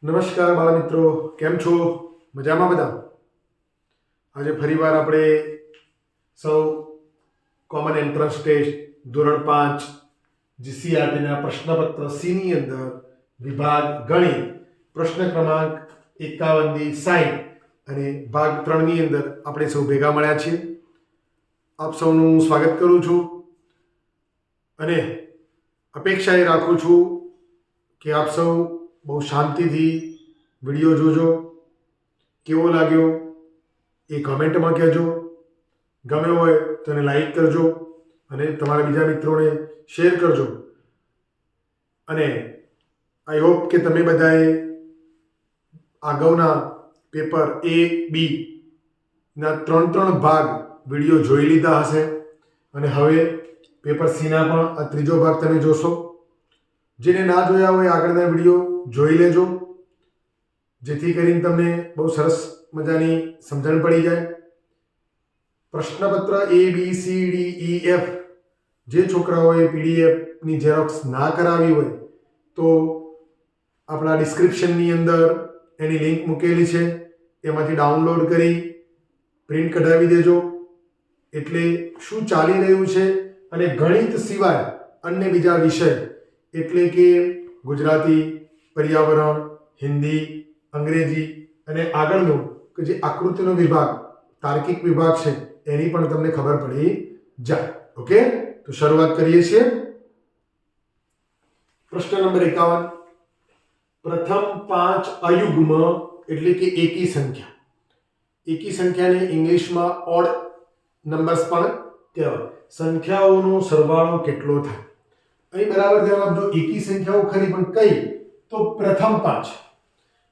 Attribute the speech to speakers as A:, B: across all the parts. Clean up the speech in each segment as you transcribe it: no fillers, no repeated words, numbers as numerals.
A: નમસ્કાર બાળ મિત્રો, કેમ છો? મજામાં બધા? આજે ફરીવાર આપણે સૌ કોમન એન્ટ્રન્સ ટેસ્ટ ધોરણ 5 જીસીઆરટીના પ્રશ્નપત્ર સીની અંદર વિભાગ ગણિત પ્રશ્ન ક્રમાંક 51 થી 60 અને ભાગ 3 ની અંદર આપણે સૌ ભેગા મળ્યા છીએ. આપ સૌનું સ્વાગત કરું છું અને અપેક્ષા એ રાખું છું કે આપ સૌ બહુ શાંતિથી વિડીયો જોજો. કેવો લાગ્યો એ કમેન્ટમાં કહેજો. ગમ્યો હોય તો એને લાઈક કરજો અને તમારા બીજા મિત્રોને શેર કરજો. અને આઈ હોપ કે તમે બધાએ અગાઉના પેપર A, B ના ત્રણ ભાગ વિડીયો જોઈ લીધા હશે અને હવે પેપર સીના પણ આ ત્રીજો ભાગ તમે જોશો. જેને ના જોયા હોય આગળના વિડીયો જોઈ લેજો, જેથી કરીને તમને બહુ સરસ મજાની સમજણ પડી જાય. પ્રશ્નપત્ર A, B, C, D, E, F જે છોકરાઓએ પીડીએફની ઝેરોક્સ ના કરાવી હોય તો આપણા ડિસ્ક્રિપ્શનની અંદર એની લિંક મૂકેલી છે, એમાંથી ડાઉનલોડ કરી પ્રિન્ટ કઢાવી દેજો. એટલે શું ચાલી રહ્યું છે અને ગણિત સિવાય અન્ય બીજા વિષય એટલે કે ગુજરાતી, પર્યાવરણ, હિન્દી, અંગ્રેજી અને આગળનું કે જે આકૃતિનો વિભાગ, તાર્કિક વિભાગ છે એની પણ તમને ખબર પડી જાય. ઓકે, તો શરૂઆત કરીએ છીએ. પ્રશ્ન નંબર 51. પ્રથમ 5 અયુગ્મ એટલે કે એકી સંખ્યા. એકી સંખ્યાને ઇંગ્લિશમાં ઓડ નંબર્સ પણ કહેવાય. સંખ્યાઓનો સરવાળો કેટલો થાય? અહીં બરાબર ધ્યાન આપજો. એકી સંખ્યાઓ ખરી પણ કઈ? તો પ્રથમ 5.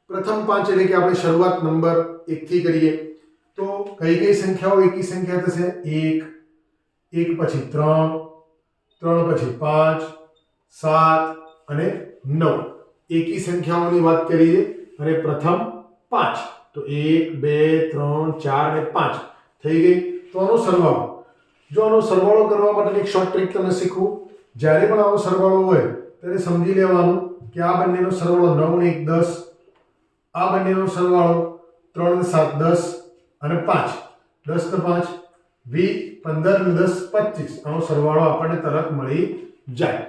A: પ્રથમ 5 એટલે કે આપણે શરૂઆત નંબર 1 થી કરીએ તો કઈ સંખ્યાઓ એકી સંખ્યા થશે? 1, 1 પછી 3, 3 પછી 5, 7 અને 9 એકી સંખ્યાઓની વાત કરીએ અને પ્રથમ 5 તો 1, 2, 3, 4 અને 5 થઈ ગઈ. તો આનો સરવાળો, જો આનો સરવાળો કરવા માટે એક શોર્ટ ટ્રીક તમને શીખવું. જ્યારે પણ આવો સરવાળો હોય ત્યારે સમજી લેવાનું કે આ બંનેનો સરવાળો 9 ને 1 10, આ બંનેનો સરવાળો 3 ને 7 10 અને 5 10 ને 5 20, 15 ને 10 25. આનો સરવાળો આપણને તરત મળી જાય.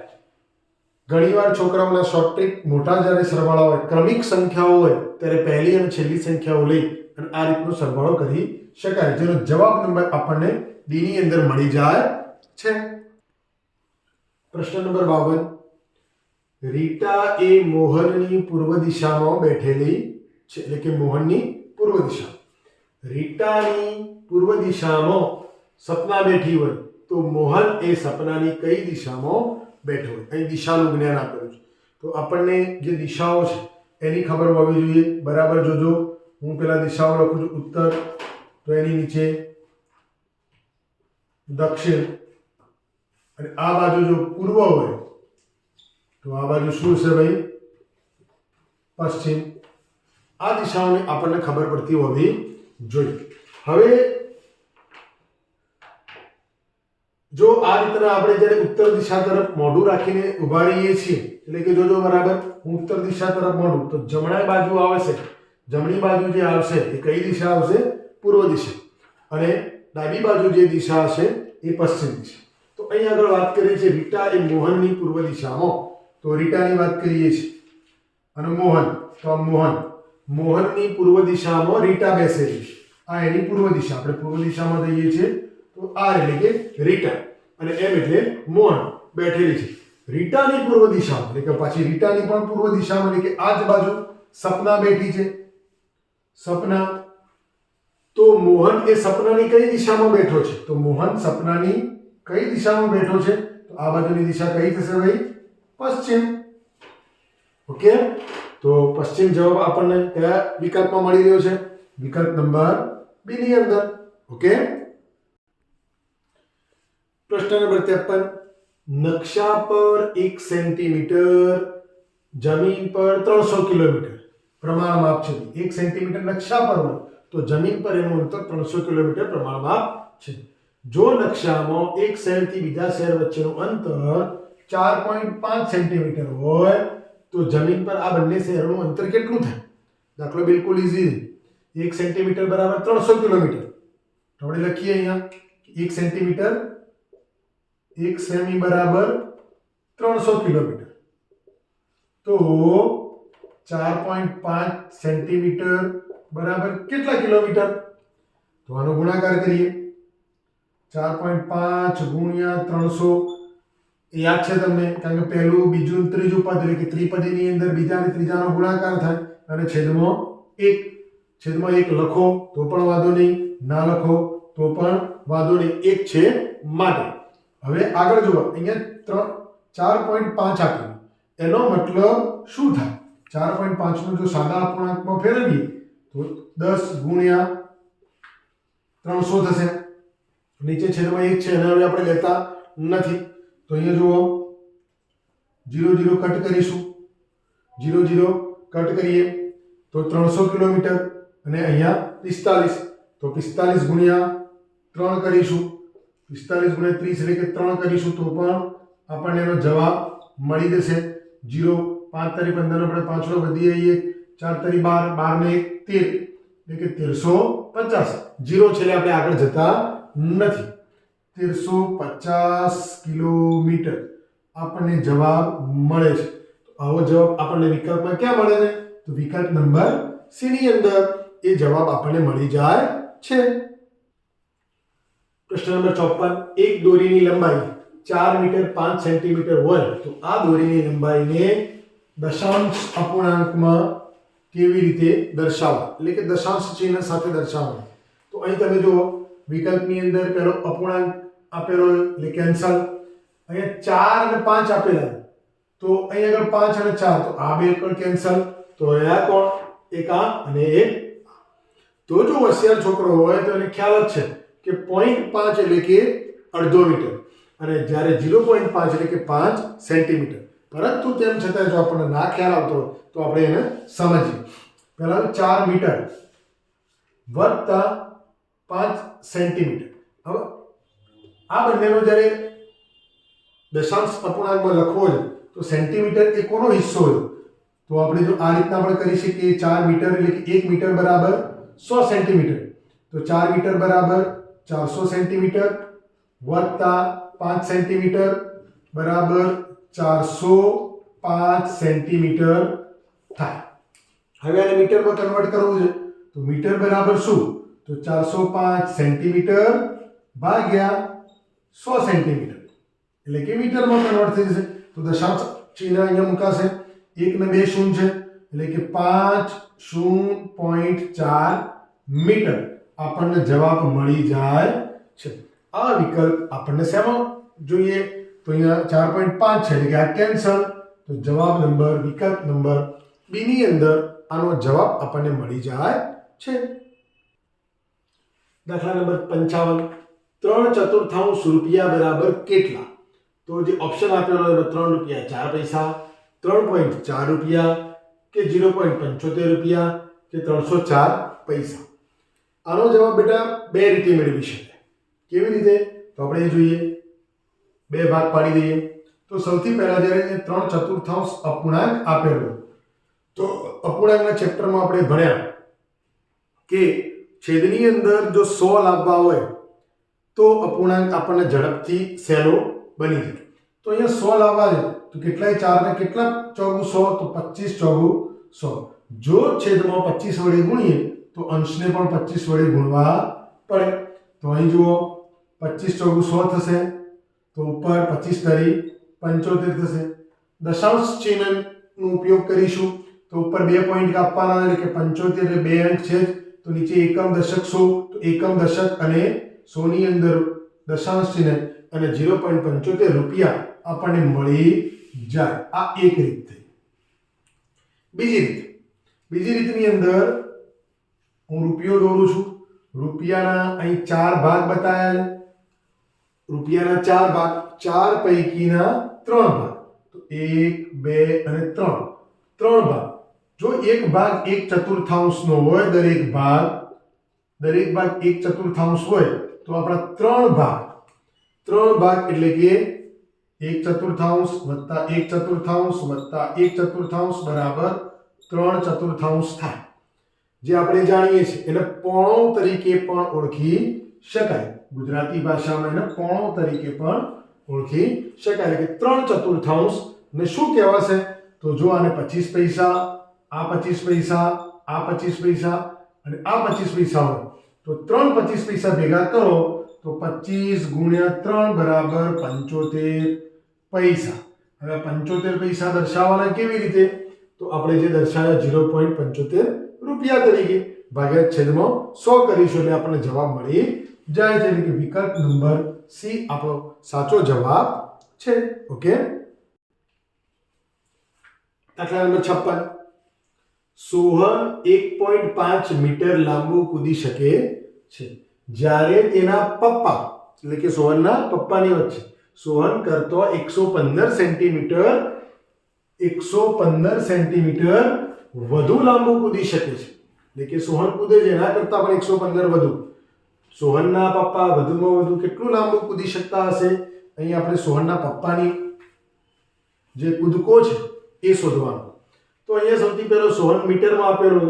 A: ઘણીવાર છોકરાઓના શોર્ટ ટ્રીક મોટા જ્યારે સરવાળા હોય, ક્રમિક સંખ્યાઓ હોય ત્યારે પહેલી અને છેલ્લી સંખ્યાઓ લઈ અને આ રીતનો સરવાળો કરી શકાય, જેનો જવાબ નંબર આપણને ડી ની અંદર મળી જાય છે. પ્રશ્ન નંબર 52. રીટા એ મોહનની પૂર્વ દિશામાં બેઠેલી છે, એટલે કે મોહનની પૂર્વ દિશા. રીટાની પૂર્વ દિશામાં સપના બેઠી હોય તો મોહન એ સપનાની કઈ દિશામાં બેઠો હોય? અહીં દિશાનું જ્ઞાન આપેલું છે તો આપણને જે દિશાઓ છે એની ખબર હોવી જોઈએ. બરાબર જોજો. હું પેલા દિશાઓ લખું છું. ઉત્તર તો એની નીચે દક્ષિણ, અને આ બાજુ જો પૂર્વ હોય તો આ બાજુ શું છે ભાઈ? પશ્ચિમ. આ દિશાઓની આપણને ખબર પડતી હોવી જોઈએ. હવે જો આ રીતના આપણે જ્યારે ઉત્તર દિશા તરફ મોઢું રાખીને ઊભા રહીએ છીએ, એટલે કે જોજો બરાબર, હું ઉત્તર દિશા તરફ મોઢું, તો જમણી બાજુ આવશે, જમણી બાજુ જે આવશે એ કઈ દિશા આવશે? પૂર્વ દિશા. અને ડાબી બાજુ જે દિશા હશે એ પશ્ચિમ દિશા. તો અહીં આગળ વાત કરીએ છીએ રીટા એ મોહનની પૂર્વ દિશામાં, તો રીટાની વાત કરીએ છીએ અને મોહન, તો મોહનની પૂર્વ દિશામાં રીટા બેસેલી છે. આ એની પૂર્વ દિશા. આપણે પૂર્વ દિશામાં જઈએ છીએ તો આ એટલે કે રીટા અને એમ એટલે મોહન બેઠેલી છે. રીટાની પૂર્વ દિશામાં એટલે કે પાછી રીટાની પણ પૂર્વ દિશામાં એટલે કે આ જ બાજુ સપના બેઠી છે. સપના, તો મોહન એ સપનાની કઈ દિશામાં બેઠો છે? તો મોહન સપનાની કઈ દિશામાં બેઠો છે? તો આ બાજુની દિશા કઈ થશે ભાઈ? પશ્ચિમ. ઓકે, તો પશ્ચિમ જવાબ આપણને કયા વિકલ્પમાં મળી રહ્યો છે? વિકલ્પ નંબર બી ની અંદર. ઓકે. પ્રશ્ન નંબર 53. નકશા પર 1 સેન્ટીમીટર, જમીન પર 300 કિલોમીટર પ્રમાણ માપ છે. 1 સેન્ટીમીટર નકશા પર હોય તો જમીન પર એનું અંતર 300 કિલોમીટર પ્રમાણ માપ છે. જો નકશામાં એક શહેરથી બીજા શહેર વચ્ચેનું અંતર 4.5 સેન્ટીમીટર હોય તો જમીન પર આ બંને શહેરોનું અંતર કેટલું થાય? દાખલો બિલકુલ ઈઝી. 1 સેન્ટીમીટર બરાબર 300 કિલોમીટર. તો આપણે લખીએ અહીંયા 1 સેન્ટીમીટર 1 સેમી બરાબર 300 કિલોમીટર. તો 4.5 સેન્ટીમીટર બરાબર કેટલા કિલોમીટર? તો આનો ગુણાકાર કરીએ. 4.5 ગુણ્યા 300 યાદ છે તમને, કારણ કે પહેલું બીજું ત્રીજું પદ એટલે કે ત્રિપદીની અંદર બીજા અને ત્રીજાનો ગુણાકાર થાય અને છેદમાં 1 લખો તો પણ વાંધો નહીં, ના લખો તો પણ વાંધો નહીં, 1 છે માટે. હવે આગળ જુઓ, અહીંયા 4.5 આપ્યું, એનો મતલબ શું થાય? 4.5 નો જો સાદા અપૂર્ણાંકમાં ફેરવીએ તો 10 ગુણ્યા 300 થશે. નીચે છેદમાં 1 છે, એને હવે આપણે લેતા નથી. તો અહીંયા જુઓ 0 0 કટ કરીશું, 0 0 કટ કરીએ તો 300 કિલોમીટર અને અહીંયા 45, તો 45 ગુણ્યા 3 કરીશું, 45 ગુણ્યા 30 એટલે કે 3 કરીશું તો પણ આપણને એનો જવાબ મળી જશે. 0 5 તારી 15 આપણે પાછળ વધી આવીએ, 4 તારી 12, 12 ને 1 13 એટલે કે 1350. 0 છેલ્લે આપણે આગળ જતા નથી. 1350 કિલોમીટર આપણને જવાબ મળે છે. તો આવો જવાબ આપણને વિકલ્પમાં ક્યાં મળે છે? તો વિકલ્પ નંબર સી ની અંદર એ જવાબ આપણને મળી જાય છે. પ્રશ્ન નંબર 54. એક દોરીની લંબાઈ 4 મીટર 5 સેન્ટીમીટર હોય તો આ દોરીની લંબાઈને દશાંશ અપૂર્ણાંકમાં કેવી રીતે દર્શાવવા, એટલે કે દશાંશ ચિહ્ન સાથે દર્શાવવા. તો અહીં તમે જુઓ વિકલ્પની અંદર પહેલો અપૂર્ણાંક આપેલો એટલે કેન્સલ. અહીંયા 4 અને 5 આપેલા તો અહીં આગળ 5 અને 4 તો આ બે પણ કેન્સલ. તો અહીંયા કોણ? એક આ અને એક. તો જો હોશિયાર છોકરો હોય તો એને ખ્યાલ જ છે કે 0.5 એટલે કે અડધો મીટર અને જ્યારે 0.5 એટલે કે 5 સેન્ટીમીટર. પરંતુ તેમ છતાં જો આપણને ના ખ્યાલ આવતો હોય તો આપણે એને સમજીએ. પહેલા 4 મીટર વત્તા 5 સેન્ટીમીટર. હવે આ બંનેનો જ્યારે દશાંશ અપૂર્ણાંકમાં લખવો છે તો સેન્ટીમીટર એ કોનો હિસ્સો છે? તો આપણે જો આ રીતના આપણે કરી શકીએ, 4 મીટર એટલે કે 1 મીટર બરાબર 100 સેન્ટીમીટર. તો 4 મીટર બરાબર 400 સેન્ટીમીટર વત્તા 5 સેન્ટીમીટર બરાબર 405 સેન્ટીમીટર થાય. હવે આને મીટરમાં કન્વર્ટ કરવું છે તો મીટર બરાબર શું? તો 405 સેન્ટીમીટર ભાગ્યા 100 સેન્ટીમીટર એટલે કે મીટરમાં કન્વર્ટ થઈ જશે. તો દશાંશ ચિહ્ન અહીંયા મુકાશે, 1 ને 2 શૂન્ય છે એટલે કે 5.4 મીટર આપણને જવાબ મળી જાય છે. આ વિકલ્પ આપણને શેમાં જોઈએ? તો અહીંયા 4.5 છે એટલે કે આ કેન્સલ. તો જવાબ નંબર વિકલ્પ નંબર બી ની અંદર આનો જવાબ આપણને મળી જાય છે. દાખલા નંબર 55. 3/4 રૂપિયા બરાબર કેટલા? તો જે ઓપ્શન આપેલો છે 3 રૂપિયા 4 પૈસા, 3.4 રૂપિયા કે 0.75 રૂપિયા કે 304 પૈસા. આનો જવાબ બેટા બે રીતે મેળવી શકાય. કેવી રીતે? તો આપણે એ જોઈએ. બે ભાગ પાડી દઈએ. તો સૌથી પહેલા જ્યારે 3/4 અપૂર્ણાંક આપેલો તો અપૂર્ણાંકના ચેપ્ટરમાં આપણે ભણ્યા કે છેદની અંદર જો 100 લાવવા હોય તો અપૂર્ણાંક આપણને ઝડપથી સહેલો બની જાય. તો અહીંયા 100 લાવવા છે તો કેટલાય 4 ને કેટલા ચોગુ 100 તો 25 ચોગુ 100. જો છેદમાં 25 વડે ગુણીએ તો અંશને પણ 25 વડે ગુણવા પડે. તો અહીં જુઓ 25 ચોગુ 100 થશે તો ઉપર 25 તારી 75 થશે. દશાંશ ચિહ્નનો ઉપયોગ કરીશું તો ઉપર 2 પોઈન્ટ કાપવાના એટલે કે 75 એટલે 2 અંક છે તો નીચે એકમ દશક 100 તો એકમ દશક અને 100 ની અંદર દશાંશ ચિહ્ન અને 0.75 રૂપિયા આપણને મળી જાય. આ એક રીત થઈ. બીજી રીતની અંદર હું રૂપિયો દોરું છું. રૂપિયાના અહીં 4 ભાગ બતાવ્યા છે. રૂપિયાના 4 ભાગ, 4 પૈકીના 3 ભાગ. તો 1 2 અને 3 ભાગ. જો એક ભાગ 1/4 નો હોય, દરેક ભાગ 1/4 હોય તો આપણા 3 ભાગ એટલે કે 1/4 વત્તા 1/4 વત્તા 1/4 બરાબર 3/4 થાય. જે આપણે જાણીએ છીએ એને પોણો તરીકે પણ ઓળખી શકાય. ગુજરાતી ભાષામાં એને પોણો તરીકે પણ ઓળખી શકાય. એટલે કે 3/4 ને શું કહેવાશે? તો જો આને 25 પૈસા, આ 25 પૈસા, આ 25 પૈસા અને આ 25 પૈસા હોય તો 3 25 પૈસા ભેગા કરો તો 25 ગુણ્યા 3 બરાબર 75 પૈસા. હવે 75 પૈસા દર્શાવવાના કેવી રીતે? તો આપણે જે દર્શાવ્યા 0.75 રૂપિયા તરીકે ભાગ્યા છેદમાં 100 કરીશું એટલે આપણને જવાબ મળી જાય છે. એટલે કે વિકલ્પ નંબર સી આપણો સાચો જવાબ છે. ઓકે. દાખલા નંબર 56. સોહન 1.5 મીટર લાંબુ કૂદી શકે છે જ્યારે તેના પપ્પા એટલે કે સોહનના પપ્પાની વચ્ચે સોહન કરતો 115 સેન્ટીમીટર વધુ લાંબુ કૂદી શકે છે. એટલે કે સોહન કૂદે છે એના કરતા પણ 115 વધુ. સોહનના પપ્પા વધુમાં વધુ કેટલું લાંબુ કૂદી શકતા હશે? અહીંયા આપણે સોહનના પપ્પાની જે કૂદકો છે એ શોધવાનો. તો અહીંયા સૌથી પહેલો સોહન મીટરમાં આપેલો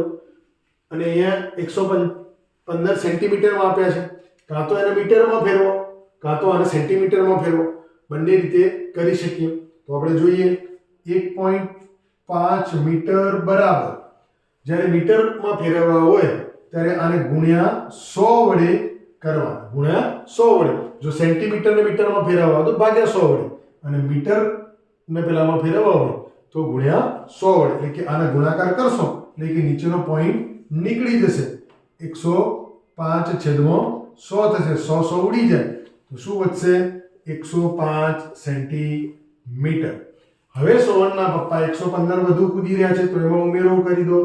A: અને અહીંયા 115 સેન્ટીમીટરમાં આપ્યા છે. કાં તો એને મીટરમાં ફેરવો કાં તો આને સેન્ટીમીટરમાં ફેરવો. બંને રીતે કરી શકીએ. તો આપણે જોઈએ 1.5 મીટર બરાબર જ્યારે મીટરમાં ફેરવવા હોય ત્યારે આને ગુણ્યા 100 વડે કરવાના. ગુણ્યા 100 વડે. જો સેન્ટીમીટરને મીટરમાં ફેરવવા હોય તો ભાગ્યા 100 વડે અને મીટરને પેલામાં ફેરવવા હોય તો ગુણ્યા 100 વડે. એટલે કે આને ગુણાકાર કરશો એટલે કે નીચેનો પોઈન્ટ નીકળી જશે. 105 છેદમાં 100 થશે. 100 ઉડી જાય તો શું વધશે? 105 સેન્ટીમીટર. હવે સોહનના પપ્પા 115 વધુ કૂદી રહ્યા છે તો એમાં ઉમેરો કરી દો.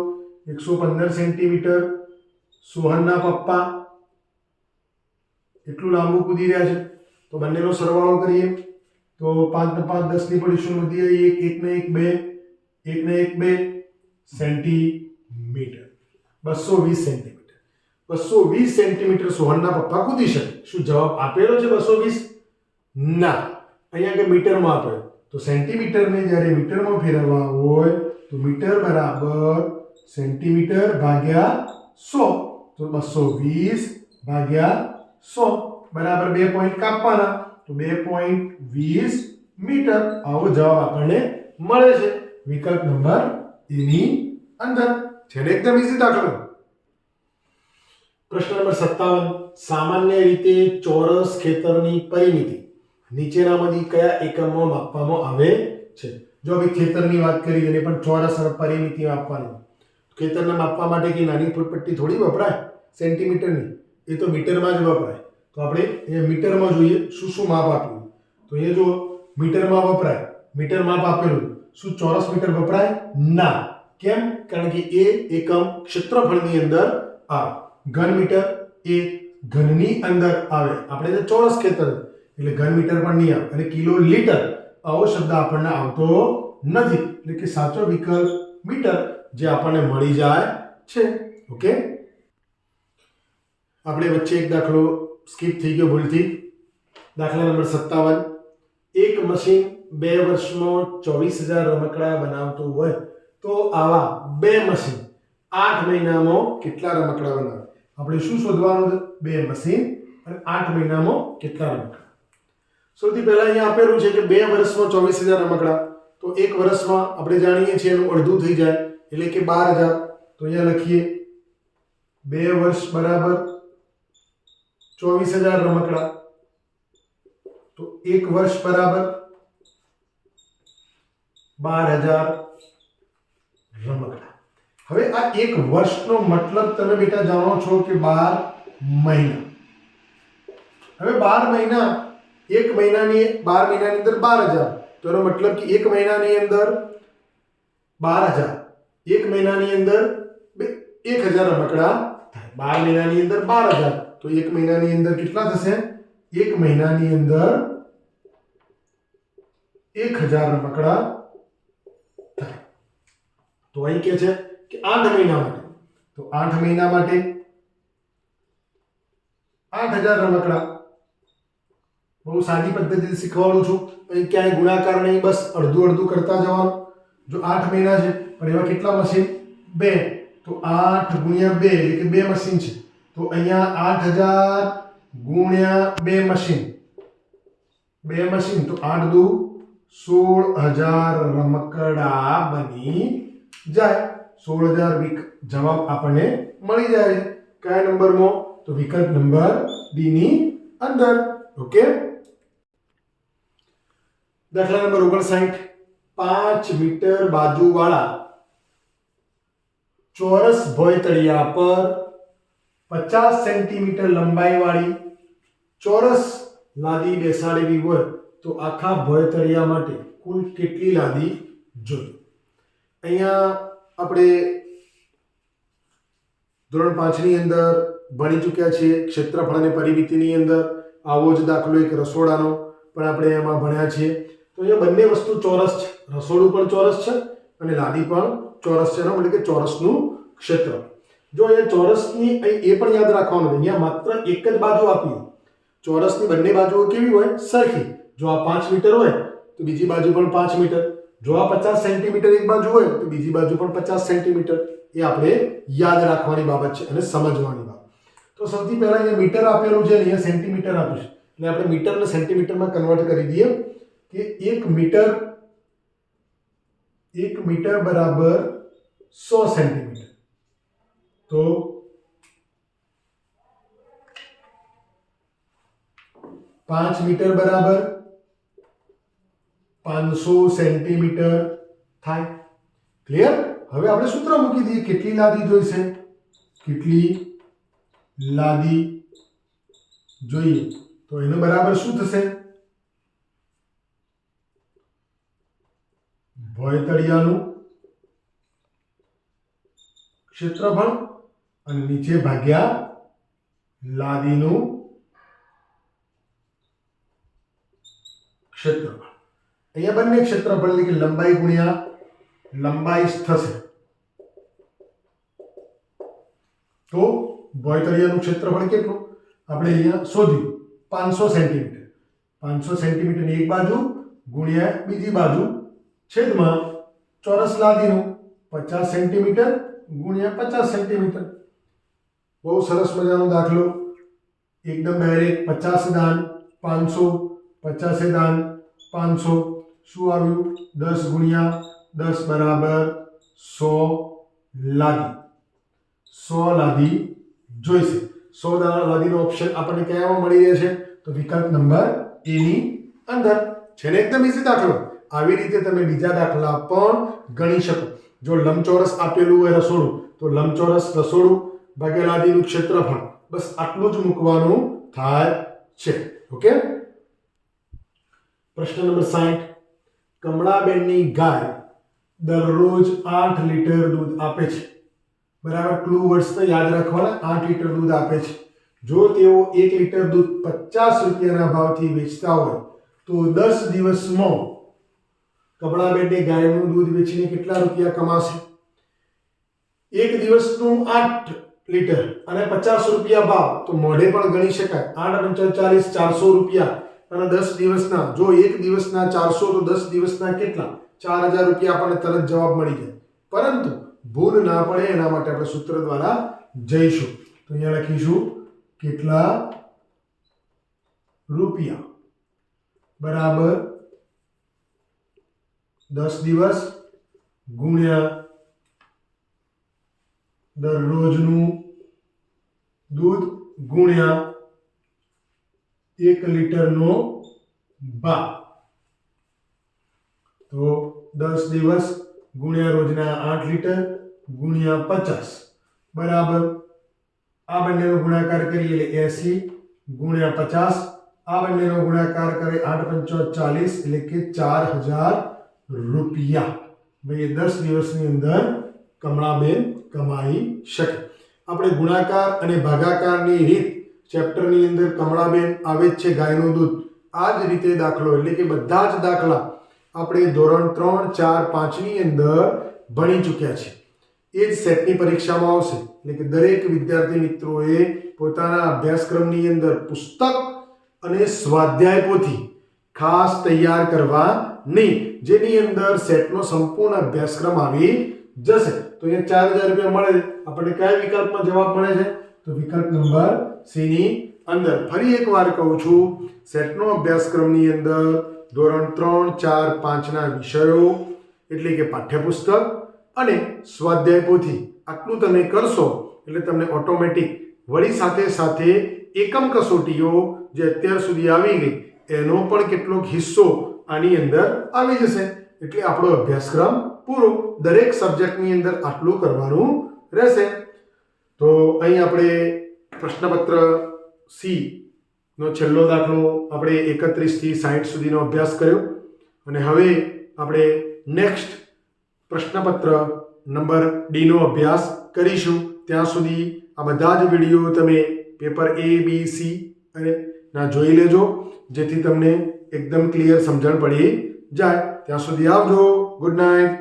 A: 115 સેન્ટીમીટર સોહનના પપ્પા એટલું લાંબુ કૂદી રહ્યા છે તો બંનેનો સરવાળો કરીએ તો 5 ને 5 10 ની પડી 0 વધી 1 ને 1 2 સેન્ટીમીટર. 220 સેન્ટીમીટર. 220 સેન્ટીમીટર સોહનના પપ્પા કૂદી શકે. શું જવાબ આપેલો છે 220? ના. અહીંયા કે મીટરમાં આપેલો. તો સેન્ટીમીટરને જ્યારે મીટરમાં ફેરવવા હોય તો મીટર બરાબર સેન્ટીમીટર ભાગ્યા 100. તો 220 ભાગ્યા 100 બરાબર 2 પોઈન્ટ કાપવાના તો 2.20 મીટર. આવો જવાબ આપણને મળે છે વિકલ્પ નંબર એની અંદર. છે ને એકદમ ઈઝી દાખલો. પ્રશ્ન નંબર 57. સામાન્ય રીતે ચોરસ ખેતરની પરિમિતિ નીચેનામાંથી કયા એકમમાં માપવામાં આવે છે? જો આપણે ખેતરની વાત કરી એને પણ ચોરસ પરિમિતિ માપવાની. ખેતરને માપવા માટે કે નાની ફૂટપટ્ટી થોડી વપરાય સેન્ટીમીટરની, એ તો મીટરમાં જ વપરાય. તો આપણે અહીંયા મીટરમાં જોઈએ શું શું માપ આપ્યું. તો અહીંયા જો મીટરમાં વપરાય, મીટર માપ આપેલું. શું ચોરસ મીટર વપરાય? ના. કેમ? કારણ કે એ એકમ ક્ષેત્રફળની અંદર આવે. ઘન મીટર એ ઘનની અંદર આવે. આપણે તો ચોરસ ખેતર એટલે ઘન મીટર પણ નહીં આવે. અને કિલો લીટર આવો શબ્દ આપણને આવતો નથી. એટલે કે સાચો વિકલ્પ મીટર જે આપણને મળી જાય છે. ઓકે. આપણે વચ્ચે એક દાખલો સ્કીપ થઈ ગયો ભૂલથી. દાખલા નંબર 57. એક મશીન 2 વર્ષમાં 24,000 રમકડા બનાવતું હોય તો આવા 2 મશીન 8 મહિનામાં કેટલા રમકડા બનાવે? આપણે શું શોધવાનું છે? 2 મશીન અને 8 મહિનામાં કેટલા રમકડા. સૌથી પહેલા અહીંયા આપેલું છે કે 2 વર્ષમાં 24,000 રમકડા. તો 1 વર્ષમાં આપણે જાણીએ છીએ એનું અડધું થઈ જાય એટલે કે 12,000. તો અહીંયા લખીએ 2 વર્ષ બરાબર 24,000 રમકડા. તો 1 વર્ષ બરાબર 12,000 રમકડા. હવે આ 1 વર્ષનો મતલબ તમે બેટા જાણો છો કે 12 મહિના. હવે 12 મહિના 1 મહિનાની 12 મહિનાની અંદર 12,000. તો એનો મતલબ કે 1 મહિનાની અંદર 12,000. 1 મહિનાની અંદર 1,000 રમકડા થાય. 12 મહિનાની અંદર 12,000. તો 1 મહિનાની અંદર કેટલા થશે? 1 મહિનાની અંદર 1,000 રમકડા થાય. તો અહીં કે છે કે 8 મહિના માટે. તો 8 મહિના માટે 8,000 રમકડા. બહુ સાદી પદ્ધતિથી શીખવાડું છું. અહીં ક્યાંય ગુણાકાર નહીં, બસ અડધું અડધું કરતા જવાનું. જો 8 મહિના છે પણ એવા કેટલા મશીન? 2. તો 8 ગુણ્યા 2 એટલે કે 2 મશીન છે. તો અહીંયા 8000 ગુણ્યા 2 મશીન, 2 મશીન તો 8 દુ 16000 રમકડા બની જાય. 16000 જવાબ આપણને મળી જાય. કયા નંબરમાં? તો વિકલ્પ નંબર ડી ની અંદર. ઓકે. દાખલા નંબર 59. 5 મીટર બાજુવાળા ચોરસ ભોયતળિયા પર 50 સેન્ટીમીટર લંબાઈવાળી ચોરસ લાદી બેસાડેલી હોય તો આખા ભોયતળિયા માટે કુલ કેટલી લાદી જોઈએ? અહીંયા આપણે ધોરણ 5 ની અંદર ભણી ચૂક્યા છીએ ક્ષેત્રફળ અને પરિમિતિની અંદર. આવો જ દાખલો એક રસોડાનો પણ આપણે એમાં ભણ્યા છીએ. તો અહીંયા બંને વસ્તુ ચોરસ છે. રસોડું પણ ચોરસ છે અને લાદી પણ ચોરસ છે. એટલે કે ચોરસનું ક્ષેત્ર. જો અહીંયા ચોરસની અહીં એ પણ યાદ રાખવાનું, અહીંયા માત્ર એક જ બાજુ આપી. ચોરસની બંને બાજુઓ કેવી હોય? સરખી. જો આ 5 મીટર હોય તો બીજી બાજુ પણ 5 મીટર. જો આ 50 સેન્ટીમીટર એક બાજુ હોય તો બીજી બાજુ પણ 50 સેન્ટીમીટર. એ આપણે યાદ રાખવાની બાબત છે અને સમજવાની બાબત. તો સૌથી પહેલા અહીંયા મીટર આપેલું છે અને અહીંયા સેન્ટીમીટર આપ્યું છે. એટલે આપણે મીટરને સેન્ટીમીટરમાં કન્વર્ટ કરી દઈએ કે 1 મીટર બરાબર 100 સેન્ટીમીટર. તો 5 મીટર બરાબર 500 સેન્ટીમીટર થાય. ક્લિયર? હવે આપણે સૂત્ર મૂકી દઈએ. કેટલી લાદી જોઈશે? કેટલી લાદી જોઈએ? તો એનો બરાબર શું થશે? ભોયતળિયાનું ક્ષેત્રફળ અને નીચે ભાગ્યા લાદીનું ક્ષેત્રફળ. અહીંયા બંને ક્ષેત્રફળ એટલે કે લંબાઈ ગુણ્યા લંબાઈ થશે. તો ભોયતળિયાનું ક્ષેત્રફળ કેટલું? આપણે અહીંયા શોધ્યું 500 સેન્ટીમીટર. 500 સેન્ટીમીટરની એક બાજુ ગુણ્યા બીજી બાજુ છેદમાં ચોરસ લાદીનું 50 સેન્ટીમીટર ગુણ્યા 50 સેન્ટીમીટર. બહુ સરસ મજાનો દાખલો. એકદમ ડાયરેક્ટ. 50 દાન 500, 50 દાન 500. શું આવ્યું? 10 ગુણ્યા 10 બરાબર 100 લાદી. 100 લાદી જોઈશે. 100 લાદીનો ઓપ્શન આપણને કયામાં મળી રહે છે? તો વિકલ્પ નંબર એ ની અંદર છે ને. એકદમ ઈઝી દાખલો. આવી રીતે તમે બીજા દાખલા પણ ગણી શકો. જો લંબચોરસ આપેલું હોય રસોડું તો લંબચોરસ રસોડું ભાગ્યા લાદીનું ક્ષેત્રફળ. બસ આટલું જ મૂકવાનું થાય છે. ઓકે. પ્રશ્ન નંબર 60. કમળાબેનની ગાય દરરોજ 8 લીટર દૂધ આપે છે. બરાબર. ક્લુ વર્ડ્સને યાદ રાખવાના. 8 લીટર દૂધ આપે છે. જો તેઓ 1 લીટર દૂધ 50 રૂપિયાના ભાવથી વેચતા હોય તો 10 દિવસમાં કમળાબેનની ગાયનું દૂધ વેચીને કેટલા રૂપિયા કમાશે? એક દિવસનું 8 લીટર અને 50 રૂપિયા ભાવ તો મોઢે પણ ગણી શકાય. 8 × 40 400 રૂપિયા અને 10 દિવસના. જો એક દિવસના 400 તો 10 દિવસના કેટલા? 4000 રૂપિયા આપણને તરત જવાબ મળી જાય. પરંતુ ભૂલ ના પડે એના માટે આપણે સૂત્ર દ્વારા જઈશું. તો અહીંયા લખીશું કેટલા રૂપિયા બરાબર 10 દિવસ ગુણ્યા દરરોજનું દૂધ ગુણ્યા 1 લીટરનો ભાવ. તો 10 દિવસ ગુણ્યા રોજના 8 લીટર ગુણ્યા 50 બરાબર આ બંનેનો ગુણાકાર કરીએ એટલે 80 ગુણ્યા 50. આ બંનેનો ગુણાકાર કરે 8 × 5 40 એટલે કે 4000 રૂપિયા. ભાઈ 10 દિવસની અંદર કમળાબેન કમાઈ શકે. આપણે ગુણાકાર અને ભાગાકારની રીત ચેપ્ટરની અંદર કમળાબેન આવે જ છે ગાયનું દૂધ. આ જ રીતે દાખલો એટલે કે બધા જ દાખલા આપણે ધોરણ 3, 4, 5 ની અંદર ભણી ચૂક્યા છે. એ જ સેટની પરીક્ષામાં આવશે. એટલે કે દરેક વિદ્યાર્થી મિત્રોએ પોતાના અભ્યાસક્રમની અંદર પુસ્તક અને સ્વાધ્યાય પોથી ખાસ તૈયાર કરવા નહીં, જેની અંદર સેટનો સંપૂર્ણ અભ્યાસક્રમ આવી જશે. તો અહીંયા 4000 રૂપિયા મળે છે. આપણને કયા વિકલ્પમાં જવાબ મળે છે? તો વિકલ્પ નંબર સી ની અંદર. ફરી એકવાર કહું છું, સેટનો અભ્યાસક્રમની અંદર ધોરણ 3, 4, 5 ના વિષયો એટલે કે પાઠ્યપુસ્તક અને સ્વાધ્યાય પોથી આટલું તમે કરશો એટલે તમને ઓટોમેટિક વળી સાથે સાથે એકમ કસોટીઓ જે અત્યાર સુધી આવી ગઈ એનો પણ કેટલોક હિસ્સો આની અંદર આવી જશે. એટલે આપણો અભ્યાસક્રમ પૂરો. દરેક સબ્જેક્ટની અંદર આટલું કરવાનું રહેશે. તો અહીં આપણે પ્રશ્નપત્ર સી નો છેલ્લો દાખલો આપણે 31 થી 60 સુધીનો અભ્યાસ કર્યો અને હવે આપણે નેક્સ્ટ પ્રશ્નપત્ર નંબર ડી નો અભ્યાસ કરીશું. ત્યાં સુધી આ બધા જ વિડીયો તમે પેપર A, B, C અને ના જોઈ લેજો, જેથી તમને એકદમ ક્લિયર સમજણ પડી જાય. ત્યાં સુધી આવજો. Good night.